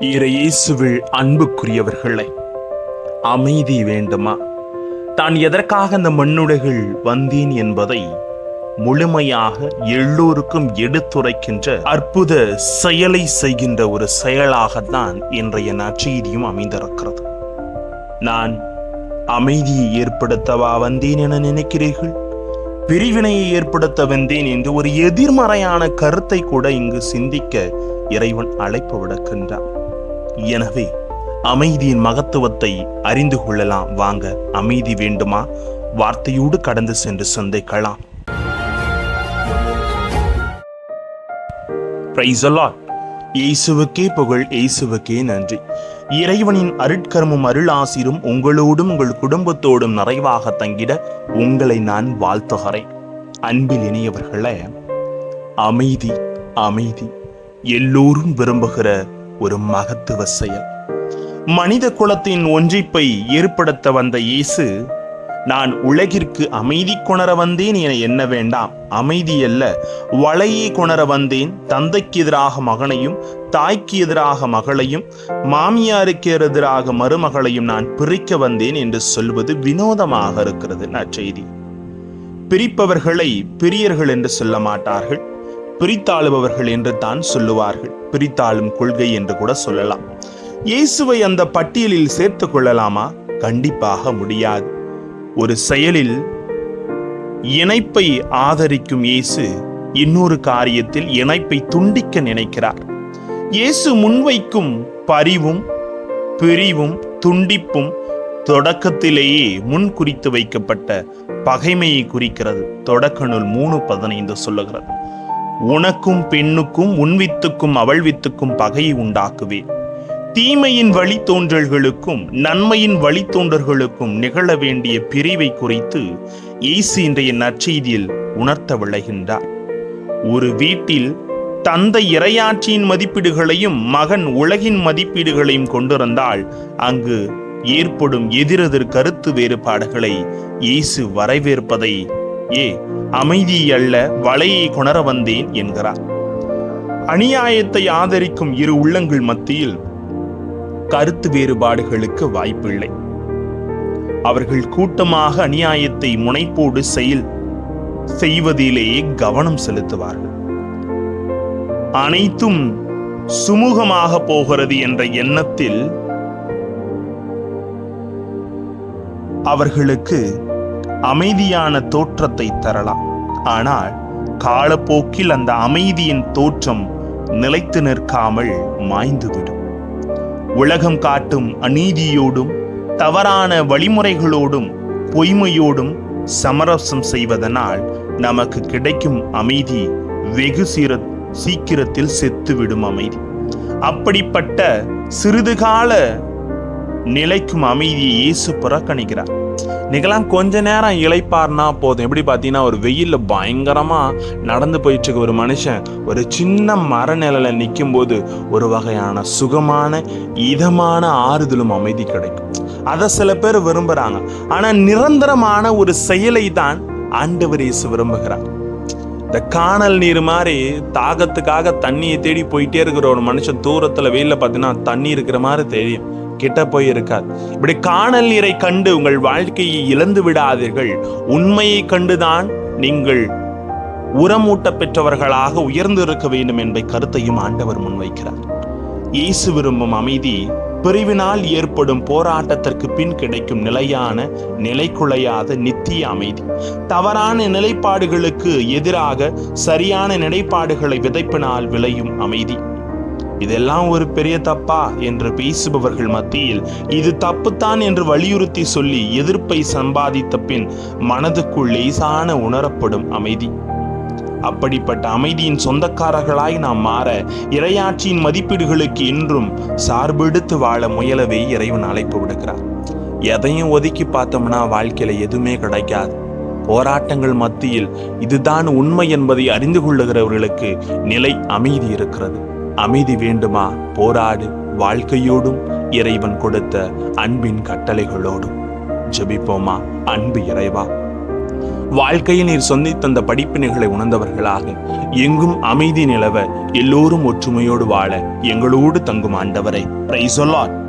இயேசுவில் அன்புக்குரியவர்களே, அமைதி வேண்டுமா? தான் எதற்காக அந்த மண்ணுலகில் வந்தேன் என்பதை முழுமையாக எல்லோருக்கும் எடுத்துரைக்கின்ற அற்புத செயலை செய்கின்ற ஒரு செயலாகத்தான் இன்றைய நற்செய்தியும் அமைந்திருக்கிறது. நான் அமைதியை ஏற்படுத்தவா வந்தேன் என நினைக்கிறீர்கள்? பிரிவினையை ஏற்படுத்த வந்தேன் என்று ஒரு எதிர்மறையான கருத்தை கூட இங்கு சிந்திக்க இறைவன் அழைப்பு விடுக்கின்றார். எனவே அமைதியின் மகத்துவத்தை அறிந்து கொள்ளலாம். வாங்க, அமைதி வேண்டுமா? வார்த்தையோடு கடந்து சென்று சிந்திக்கலாம். Praise the Lord. இயேசுவுக்கே புகழ், இயேசுவுக்கே நன்றி. இறைவனின் அருட்கரமும் அருளாசிரும் உங்களோடும் உங்கள் குடும்பத்தோடும் நிறைவாக தங்கிட உங்களை நான் வாழ்த்துகிறேன். அன்பில் இணையவர்களே, அமைதி அமைதி எல்லோரும் விரும்புகிற ஒரு மகத்துவ செயல். மனித குலத்தின் ஒன்றிப்பை ஏற்படுத்த வந்த இயேசு, நான் உலகிற்கு அமைதி கொணர வந்தேன் என எண்ண வேண்டாம். அமைதி அல்ல, வலையை கொணர வந்தேன். தந்தைக்கு எதிராக மகனையும், தாய்க்கு எதிராக மகளையும், மாமியாருக்கு எதிராக மருமகளையும் நான் பிரிக்க வந்தேன் என்று சொல்வது வினோதமாக இருக்கிறது. நற்செய்தி. பிரிப்பவர்களை பிரியர்கள் என்று சொல்ல மாட்டார்கள், பிரித்தாளுபவர்கள் என்று தான் சொல்லுவார்கள். பிரித்தாளும் கொள்கை என்று கூட சொல்லலாம். இயேசுவை அந்த பட்டியலில் சேர்த்துக் கொள்ளலாமா? கண்டிப்பாக முடியாது. ஒரு செயலில் இணைப்பை ஆதரிக்கும் இயேசு இன்னொரு காரியத்தில் இணைப்பை துண்டிக்க நினைக்கிறார். இயேசு முன்வைக்கும் பரிவும் பிரிவும் துண்டிப்பும் தொடக்கத்திலேயே முன் குறித்து வைக்கப்பட்ட பகைமையை குறிக்கிறது. தொடக்க நூல் 3:15 சொல்லுகிறது, உனக்கும் பெண்ணுக்கும் உன் வித்துக்கும் அவள் வித்துக்கும் பகையை உண்டாக்குவேன். தீமையின் வழித்தோன்றல்களுக்கும் நன்மையின் வழித்தோன்றல்களுக்கும் நிகழ வேண்டிய பிரிவை குறித்து இயேசு இன்றைய நற்செய்தியில் உணர்த்த விளைகின்றார். ஒரு வீட்டில் தந்தை இறையாட்சியின் மதிப்பீடுகளையும் மகன் உலகின் மதிப்பீடுகளையும் கொண்டிருந்தால் அங்கு ஏற்படும் எதிரெதிர் கருத்து வேறுபாடுகளை இயேசு வரவேற்பதை அமைதி அல்ல, வலையை கொணர வந்தேன் என்கிறார். அநியாயத்தை ஆதரிக்கும் இரு உள்ளங்கள் மத்தியில் கருத்து வேறுபாடுகளுக்கு வாய்ப்பில்லை. அவர்கள் கூட்டமாக அநியாயத்தை முனைப்போடு செய்வதிலேயே கவனம் செலுத்துவார்கள். அனைத்தும் சுமூகமாக போகிறது என்ற எண்ணத்தில் அவர்களுக்கு அமைதியான தோற்றத்தை தரலாம். ஆனால் காலப்போக்கில் அந்த அமைதியின் தோற்றம் நிலைத்து நிற்காமல் மாய்ந்துவிடும். உலகம் காட்டும் அநீதியோடும் தவறான வழிமுறைகளோடும் பொய்மையோடும் சமரசம் செய்வதனால் நமக்கு கிடைக்கும் அமைதி வெகு சீக்கிரத்தில் செத்துவிடும் அமைதி. அப்படிப்பட்ட சிறிது கால நிலைக்கும் அமைதியை இயேசு புறக்கணிக்கிறார். நீங்களாம் கொஞ்ச நேரம் இளைப்பார்னா போதும். எப்படி பார்த்தீங்கன்னா, ஒரு வெயில்ல பயங்கரமா நடந்து போயிட்டு இருக்க ஒரு மனுஷன் ஒரு சின்ன மரநிழல நிற்கும் போது ஒரு வகையான சுகமான இதமான ஆறுதலும் அமைதி கிடைக்கும். அதை சில பேர் விரும்புறாங்க. ஆனா நிரந்தரமான ஒரு செயலை தான் ஆண்டவர் இயேசு விரும்புகிறார். இந்த காணல் நீர் மாதிரி தாகத்துக்காக தண்ணியை தேடி போயிட்டே இருக்கிற ஒரு மனுஷன் தூரத்துல வெயில பார்த்தீங்கன்னா தண்ணி இருக்கிற மாதிரி தெரியும், கிட்ட போய் இருக்காது. இப்படி காணல் நீரை கண்டு உங்கள் வாழ்க்கையை இழந்து விடாதீர்கள். உண்மையை கண்டுதான் நீங்கள் உரமூட்ட பெற்றவர்களாக உயர்ந்து இருக்க வேண்டும் என்ற கருத்தையும் ஆண்டவர் முன்வைக்கிறார். இயேசு விரும்பும் அமைதி பிரிவினால் ஏற்படும் போராட்டத்திற்கு பின் கிடைக்கும் நிலையான, நிலைக்குலையாத நித்திய அமைதி. தவறான நிலைப்பாடுகளுக்கு எதிராக சரியான நிலைப்பாடுகளை விதைப்பினால் விளையும் அமைதி. இதெல்லாம் ஒரு பெரிய தப்பா என்று பேசுபவர்கள் மத்தியில் இது தப்புத்தான் என்று வலியுறுத்தி சொல்லி எதிர்ப்பை சம்பாதித்த பின் மனதுக்குள் லேசான உணரப்படும் அமைதி. அப்படிப்பட்ட அமைதியின் சொந்தக்காரர்களாய் நாம் மாற இறையாட்சியின் மதிப்பீடுகளுக்கு என்றும் சார்பெடுத்து வாழ முயலவே இறைவன் அழைப்பு விடுக்கிறார். எதையும் ஒதுக்கி பார்த்தோம்னா வாழ்க்கையில எதுவுமே கிடைக்காது. போராட்டங்கள் மத்தியில் இதுதான் உண்மை என்பதை அறிந்து கொள்ளுகிறவர்களுக்கு நிலை அமைதி இருக்கிறது. அமைதி வேண்டுமா? போராடு, வாழ்க்கையோடும் இறைவன் கொடுத்த அன்பின் கட்டளைகளோடும். ஜெபிப்போமா. அன்பு இறைவா, வாழ்க்கையில் நீர் சொல்லி தந்த படிப்பினைகளை உணர்ந்தவர்களாக எங்கும் அமைதி நிலவ எல்லோரும் ஒற்றுமையோடு வாழ எங்களோடு தங்கும் ஆண்டவரை பிரைஸ் தி லார்ட்.